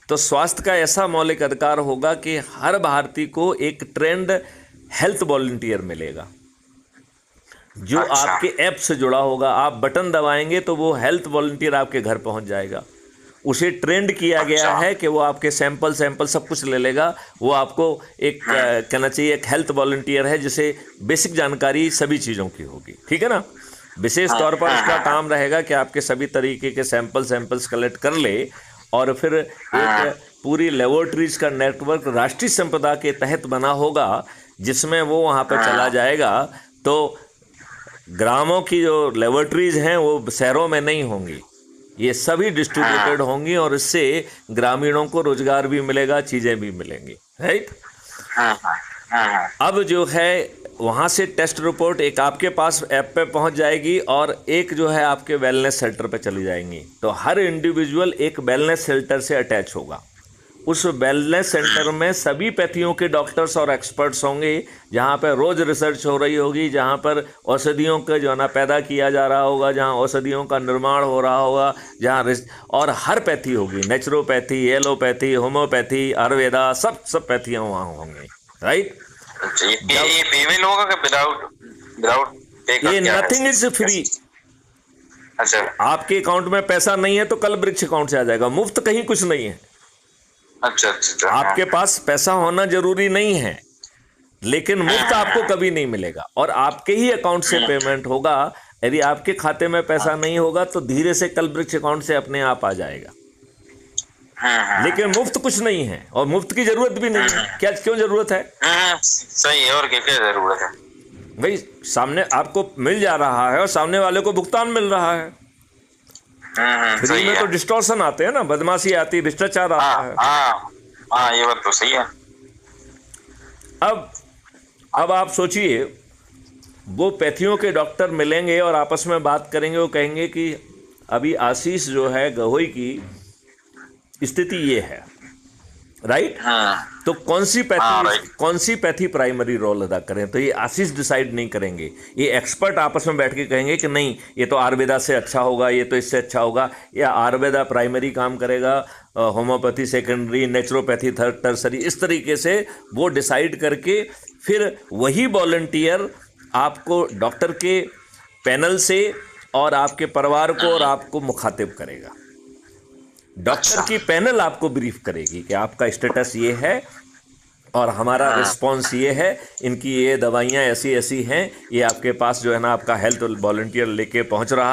तो स्वास्थ्य का ऐसा मौलिक अधिकार होगा कि हर भारतीय को एक ट्रेंड हेल्थ वॉलंटियर मिलेगा, जो अच्छा। आपके ऐप से जुड़ा होगा। आप बटन दबाएंगे तो वो हेल्थ वॉलंटियर आपके घर पहुंच जाएगा। उसे ट्रेंड किया गया अच्छा। है कि वो आपके सैंपल सब कुछ ले लेगा। वो आपको एक कहना चाहिए एक हेल्थ वॉलंटियर है जिसे बेसिक जानकारी सभी चीज़ों की होगी, ठीक है ना। विशेष हाँ तौर पर हाँ उसका हाँ काम रहेगा कि आपके सभी तरीके के सैंपल्स कलेक्ट कर ले और फिर एक हाँ पूरी लेबोरेटरीज का नेटवर्क राष्ट्रीय संपदा के तहत बना होगा, जिसमें वो वहाँ पर चला हाँ जाएगा। तो ग्रामों की जो लेबोरेटरीज हैं वो शहरों में नहीं होंगी, ये सभी डिस्ट्रीब्यूटेड हाँ होंगी और इससे ग्रामीणों को रोजगार भी मिलेगा, चीज़ें भी मिलेंगी, राइट। हाँ हाँ हाँ हाँ। अब जो है वहाँ से टेस्ट रिपोर्ट एक आपके पास ऐप पे पहुँच जाएगी और एक जो है आपके वेलनेस सेंटर पे चली जाएंगी। तो हर इंडिविजुअल एक वेलनेस सेंटर से अटैच होगा। उस वेलनेस सेंटर में सभी पैथियों के डॉक्टर्स और एक्सपर्ट्स होंगे, जहाँ पर रोज़ रिसर्च हो रही होगी, जहाँ पर औषधियों का जो है ना पैदा किया जा रहा होगा, जहाँ औषधियों का निर्माण हो रहा होगा, और हर पैथी होगी, नेचुरोपैथी, एलोपैथी, होम्योपैथी, आयुर्वेदा, सब पैथियाँ वहाँ होंगी, राइट। अच्छा, जब ये पेमेंट होगा कि विदाउट विदाउट पे का ये क्या है? Nothing is free. अच्छा आपके अकाउंट में पैसा नहीं है तो कल वृक्ष अकाउंट से आ जाएगा, मुफ्त कहीं कुछ नहीं है। अच्छा अच्छा अच्छा। हाँ आपके पास पैसा होना जरूरी नहीं है, लेकिन हाँ मुफ्त आपको हाँ कभी नहीं मिलेगा और आपके ही अकाउंट से पेमेंट होगा। यदि आपके खाते में पैसा नहीं होगा तो धीरे से कल वृक्ष अकाउंट से अपने आप आ जाएगा, हाँ हाँ लेकिन मुफ्त कुछ नहीं है और मुफ्त की जरूरत भी नहीं है। क्या क्यों जरूरत है? हाँ, सही है। और क्या जरूरत है? भाई सामने आपको मिल जा रहा है और सामने वाले को भुगतान मिल रहा है। फ्री सही में है। तो डिस्टॉर्शन आते हैं ना, बदमाशी आती है, भ्रष्टाचार आता हाँ है। हाँ हाँ, ये बात तो सही है। अब अब आप सोचिए, वो पैथियों के डॉक्टर मिलेंगे और आपस में बात करेंगे। वो कहेंगे कि अभी आशीष जो है गहोई की स्थिति ये है, राइट। हाँ तो हाँ राइट। कौन सी पैथी प्राइमरी रोल अदा करें, तो ये आशीष डिसाइड नहीं करेंगे। ये एक्सपर्ट आपस में बैठ के कहेंगे कि नहीं, ये तो आयुर्वेदा से अच्छा होगा, ये तो इससे अच्छा होगा, या आयुर्वेदा प्राइमरी काम करेगा, homeopathy secondary, naturopathy third tertiary, इस तरीके से वो डिसाइड करके फिर वही वॉलंटियर आपको डॉक्टर के पैनल से और आपके परिवार को और आपको मुखातिब करेगा। डॉक्टर अच्छा। की पैनल आपको ब्रीफ करेगी कि आपका स्टेटस ये है और हमारा हाँ रिस्पॉन्स ये है, इनकी ये दवाइयाँ ऐसी ऐसी हैं, ये आपके पास जो है ना आपका हेल्थ वॉलंटियर लेके पहुंच रहा